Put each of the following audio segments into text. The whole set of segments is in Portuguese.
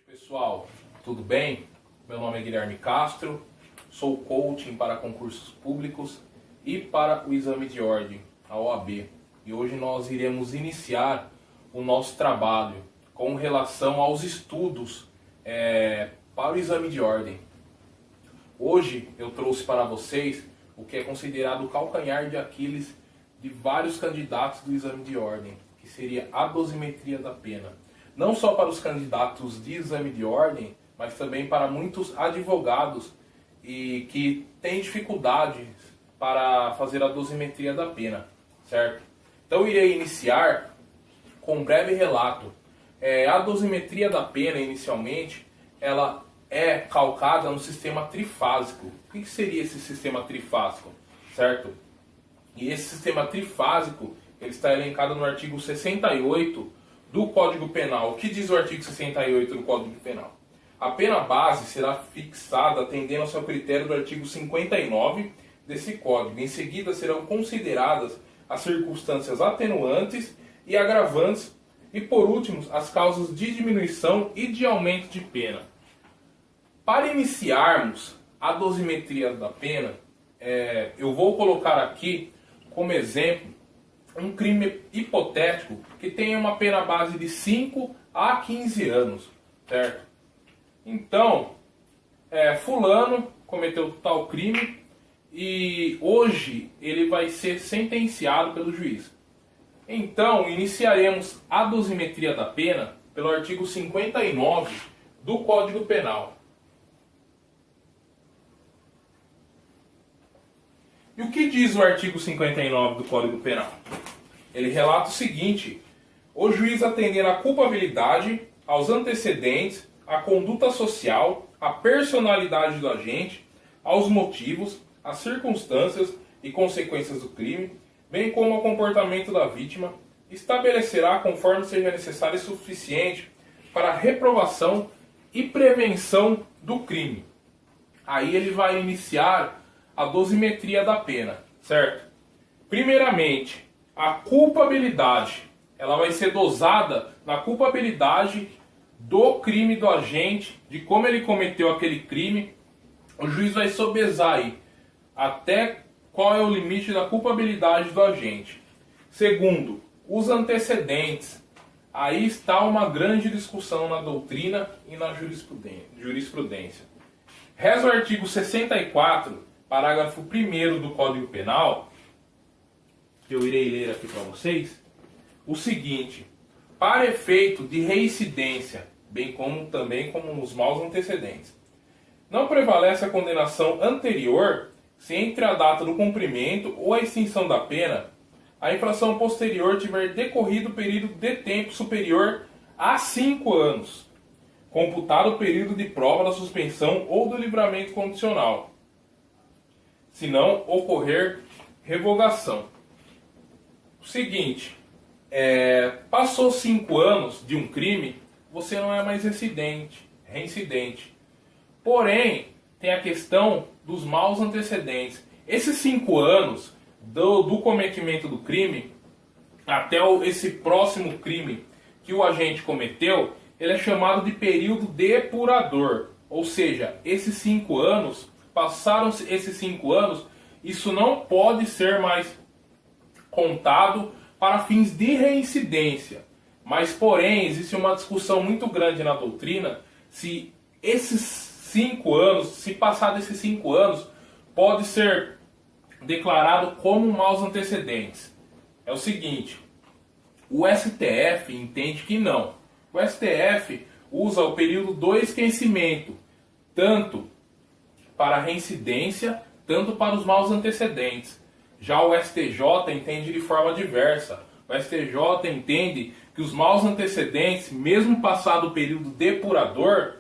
Pessoal, tudo bem? Meu nome é Guilherme Castro, sou coaching para concursos públicos e para o exame de ordem, a OAB. E hoje nós iremos iniciar o nosso trabalho com relação aos estudos para o exame de ordem. Hoje eu trouxe para vocês o que é considerado o calcanhar de Aquiles de vários candidatos do exame de ordem, que seria a dosimetria da pena. Não só para os candidatos de exame de ordem, mas também para muitos advogados e que têm dificuldades para fazer a dosimetria da pena, certo? Então eu irei iniciar com um breve relato. A dosimetria da pena, inicialmente, ela é calcada no sistema trifásico. O que seria esse sistema trifásico, certo? E esse sistema trifásico, ele está elencado no artigo 68 do Código Penal. O que diz o artigo 68 do Código Penal? A pena base será fixada atendendo ao seu critério do artigo 59 desse Código. Em seguida serão consideradas as circunstâncias atenuantes e agravantes e, por último, as causas de diminuição e de aumento de pena. Para iniciarmos a dosimetria da pena, eu vou colocar aqui como exemplo um crime hipotético que tenha uma pena base de 5 a 15 anos, certo? Então, fulano cometeu tal crime e hoje ele vai ser sentenciado pelo juiz. Então, iniciaremos a dosimetria da pena pelo artigo 59 do Código Penal. E o que diz o artigo 59 do Código Penal? Ele relata o seguinte: o juiz atendendo à culpabilidade, aos antecedentes, à conduta social, à personalidade do agente, aos motivos, às circunstâncias e consequências do crime, bem como ao comportamento da vítima, estabelecerá conforme seja necessário e suficiente para a reprovação e prevenção do crime. Aí ele vai iniciar a dosimetria da pena, certo? Primeiramente, a culpabilidade, ela vai ser dosada na culpabilidade do crime do agente, de como ele cometeu aquele crime. O juiz vai sopesar aí até qual é o limite da culpabilidade do agente. Segundo, os antecedentes. Aí está uma grande discussão na doutrina e na jurisprudência. Reza o artigo 64, parágrafo 1º do Código Penal, que eu irei ler aqui para vocês, o seguinte: para efeito de reincidência, bem como também como nos maus antecedentes, não prevalece a condenação anterior se entre a data do cumprimento ou a extinção da pena a infração posterior tiver decorrido período de tempo superior a 5 anos, computado o período de prova da suspensão ou do livramento condicional, se não ocorrer revogação. O seguinte, passou 5 anos de um crime, você não é mais reincidente. Porém, tem a questão dos maus antecedentes. Esses 5 anos do cometimento do crime até esse próximo crime que o agente cometeu, ele é chamado de período depurador. Ou seja, esses 5 anos, passaram-se esses 5 anos, isso não pode ser mais contado para fins de reincidência. Mas, porém, existe uma discussão muito grande na doutrina se esses 5 anos, se passar desses 5 anos, pode ser declarado como maus antecedentes. É o seguinte, o STF entende que não. O STF usa o período do esquecimento, tanto para a reincidência, tanto para os maus antecedentes. Já o STJ entende de forma diversa. O STJ entende que os maus antecedentes, mesmo passado o período depurador,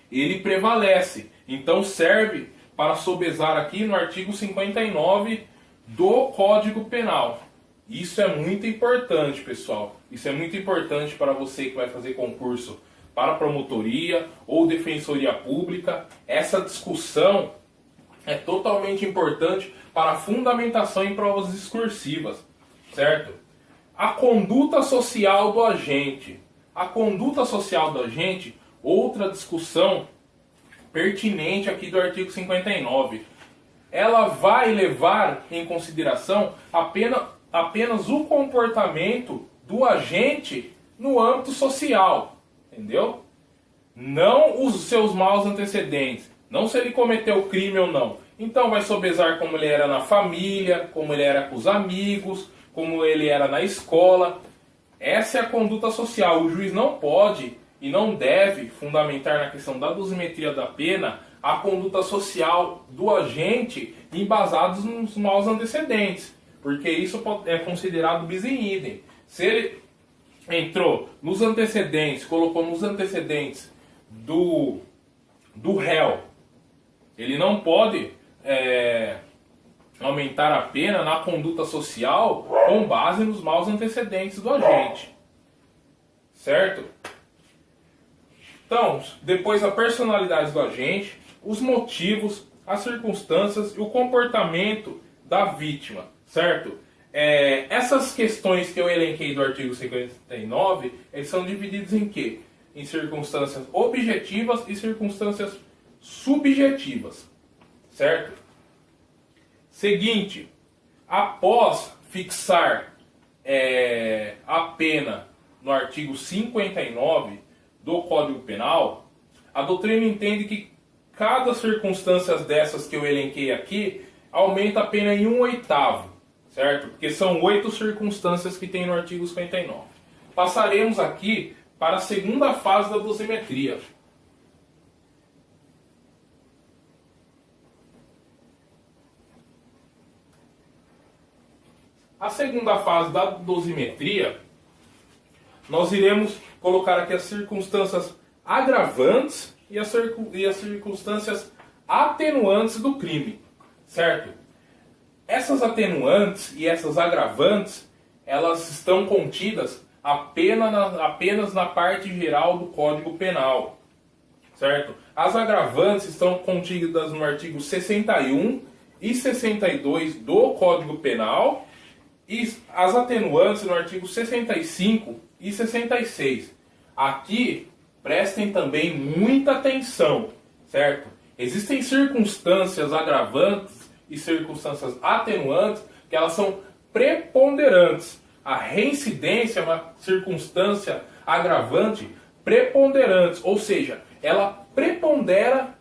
ele prevalece. Então serve para sopesar aqui no artigo 59 do Código Penal. Isso é muito importante, pessoal. Isso é muito importante para você que vai fazer concurso para promotoria ou defensoria pública. Essa discussão é totalmente importante para a fundamentação em provas discursivas, certo? A conduta social do agente. A conduta social do agente, outra discussão pertinente aqui do artigo 59. Ela vai levar em consideração apenas o comportamento do agente no âmbito social, entendeu? Não os seus maus antecedentes, não se ele cometeu crime ou não. Então vai sobesar como ele era na família, como ele era com os amigos, como ele era na escola. Essa é a conduta social. O juiz não pode e não deve fundamentar na questão da dosimetria da pena a conduta social do agente embasados nos maus antecedentes, porque isso é considerado bis in idem. Se ele entrou nos antecedentes, colocou nos antecedentes do réu, ele não pode aumentar a pena na conduta social com base nos maus antecedentes do agente. Certo? Então, depois a personalidade do agente, os motivos, as circunstâncias e o comportamento da vítima. Certo? Essas questões que eu elenquei do artigo 59, eles são divididos em quê? Em circunstâncias objetivas e circunstâncias subjetivas. Certo? Seguinte, após fixar a pena no artigo 59 do Código Penal, a doutrina entende que cada circunstância dessas que eu elenquei aqui aumenta a pena em 1/8, certo? Porque são 8 circunstâncias que tem no artigo 59. Passaremos aqui para a segunda fase da dosimetria. A segunda fase da dosimetria, nós iremos colocar aqui as circunstâncias agravantes e as circunstâncias atenuantes do crime, certo? Essas atenuantes e essas agravantes, elas estão contidas apenas na parte geral do Código Penal, certo? As agravantes estão contidas no artigo 61 e 62 do Código Penal, e as atenuantes no artigo 65 e 66. Aqui, prestem também muita atenção, certo? Existem circunstâncias agravantes e circunstâncias atenuantes que elas são preponderantes. A reincidência é uma circunstância agravante preponderante, ou seja, ela prepondera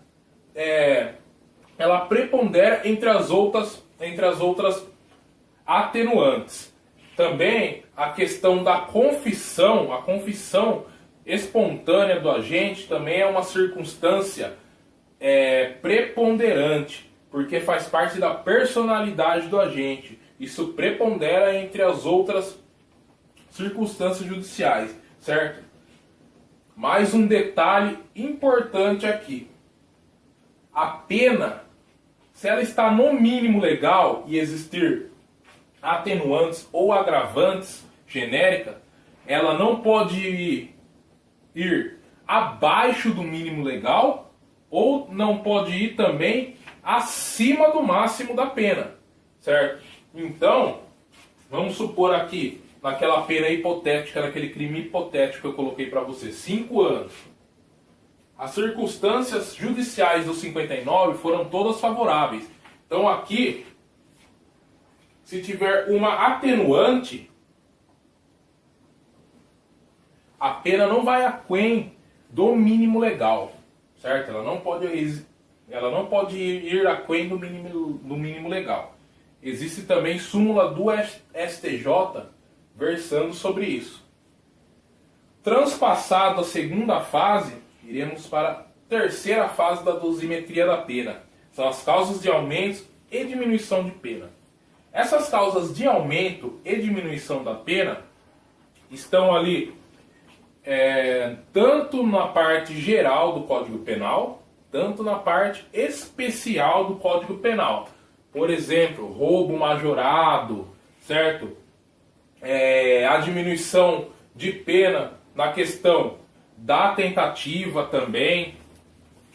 entre as outras atenuantes. Também a questão da confissão, a confissão espontânea do agente também é uma circunstância preponderante, porque faz parte da personalidade do agente. Isso prepondera entre as outras circunstâncias judiciais, certo? Mais um detalhe importante aqui. A pena, se ela está no mínimo legal e existir atenuantes ou agravantes genéricas, ela não pode ir abaixo do mínimo legal ou não pode ir também acima do máximo da pena, certo? Então, vamos supor aqui, naquela pena hipotética, naquele crime hipotético que eu coloquei para você, 5 anos. As circunstâncias judiciais do 59 foram todas favoráveis. Então aqui, se tiver uma atenuante, a pena não vai aquém do mínimo legal, certo? Ela não pode ir aquém do mínimo legal. Existe também súmula do STJ versando sobre isso. Transpassado a segunda fase, iremos para a terceira fase da dosimetria da pena. São as causas de aumento e diminuição de pena. Essas causas de aumento e diminuição da pena estão ali tanto na parte geral do Código Penal, tanto na parte especial do Código Penal. Por exemplo, roubo majorado, certo? A diminuição de pena na questão da tentativa também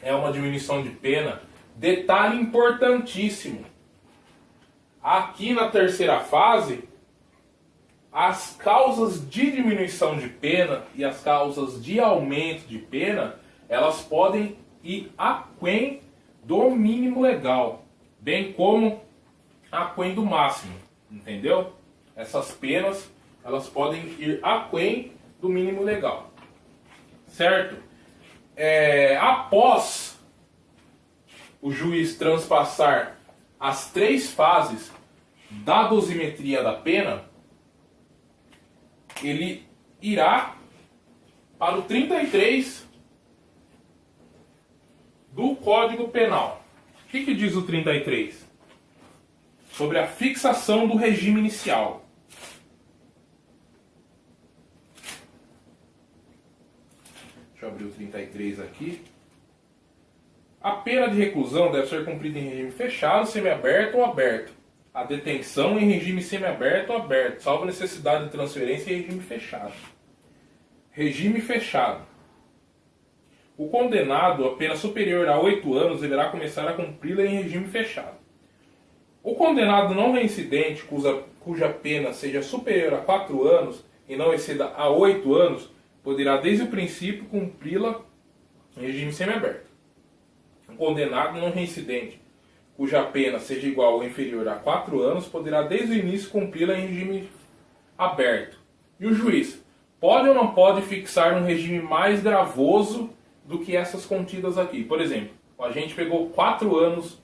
é uma diminuição de pena. Detalhe importantíssimo. Aqui na terceira fase, as causas de diminuição de pena e as causas de aumento de pena, elas podem ir aquém do mínimo legal, bem como aquém do máximo, entendeu? Essas penas, elas podem ir aquém do mínimo legal, certo? Após o juiz transpassar as 3 fases da dosimetria da pena, ele irá para o 33 do Código Penal. O que diz o 33? Sobre a fixação do regime inicial. Deixa eu abrir o 33 aqui. A pena de reclusão deve ser cumprida em regime fechado, semiaberto ou aberto. A detenção em regime semiaberto ou aberto, salvo necessidade de transferência em regime fechado. Regime fechado. O condenado a pena superior a 8 anos deverá começar a cumpri-la em regime fechado. O condenado não reincidente, cuja pena seja superior a 4 anos e não exceda a 8 anos, poderá desde o princípio cumpri-la em regime semiaberto. O condenado não reincidente, cuja pena seja igual ou inferior a 4 anos, poderá desde o início cumpri-la em regime aberto. E o juiz pode ou não pode fixar um regime mais gravoso do que essas contidas aqui? Por exemplo, o agente pegou 4 anos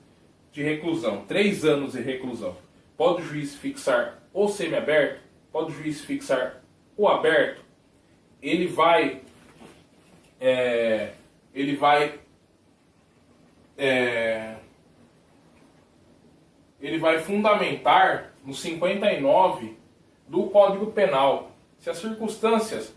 de reclusão, 3 anos de reclusão. Pode o juiz fixar o semiaberto? Pode o juiz fixar o aberto? Ele vai fundamentar no 59 do Código Penal. Se as circunstâncias,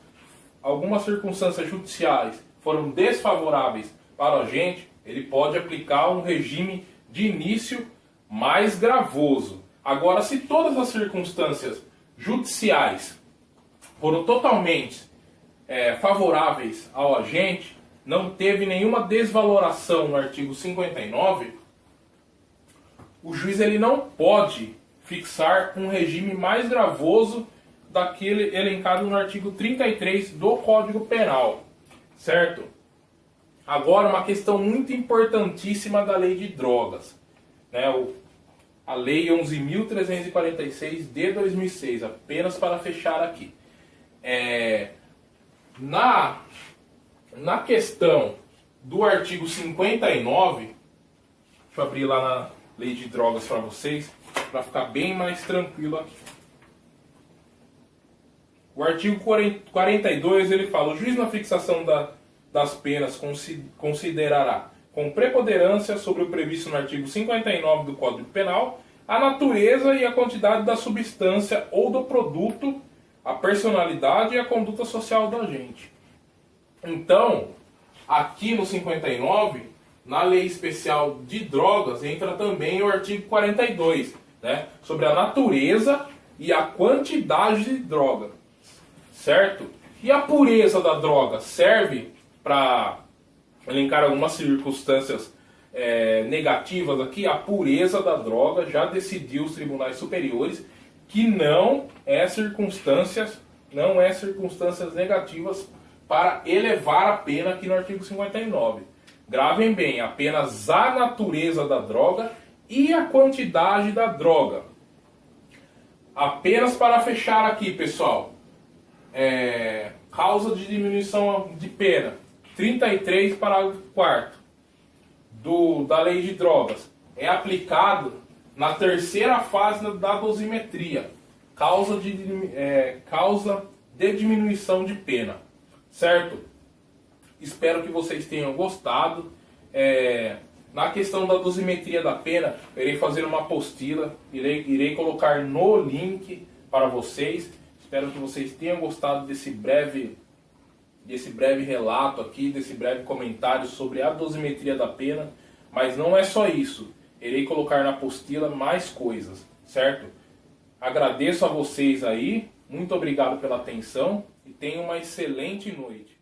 algumas circunstâncias judiciais foram desfavoráveis para o agente, ele pode aplicar um regime de início mais gravoso. Agora, se todas as circunstâncias judiciais foram totalmente favoráveis ao agente, não teve nenhuma desvaloração no artigo 59, o juiz ele não pode fixar um regime mais gravoso daquele elencado no artigo 33 do Código Penal, certo? Agora, uma questão muito importantíssima da Lei de Drogas, né? A Lei 11.346 de 2006, apenas para fechar aqui. Na questão do artigo 59, deixa eu abrir lá na Lei de Drogas para vocês, para ficar bem mais tranquilo aqui. O artigo 42, ele fala: o juiz na fixação das penas considerará com preponderância sobre o previsto no artigo 59 do Código Penal a natureza e a quantidade da substância ou do produto, a personalidade e a conduta social do agente. Então, aqui no 59, na Lei Especial de Drogas, entra também o artigo 42, né, sobre a natureza e a quantidade de droga, certo? E a pureza da droga serve para elencar algumas circunstâncias negativas aqui. A pureza da droga já decidiu os tribunais superiores que não é circunstâncias negativas para elevar a pena aqui no artigo 59. Gravem bem, apenas a natureza da droga e a quantidade da droga. Apenas para fechar aqui, pessoal, causa de diminuição de pena, 33, parágrafo 4º da Lei de Drogas, é aplicado na terceira fase da dosimetria, causa de diminuição de pena, certo? Espero que vocês tenham gostado. Na questão da dosimetria da pena, eu irei fazer uma apostila, irei colocar no link para vocês. Espero que vocês tenham gostado desse breve relato aqui, desse breve comentário sobre a dosimetria da pena. Mas não é só isso. Irei colocar na apostila mais coisas, certo? Agradeço a vocês aí, muito obrigado pela atenção e tenham uma excelente noite.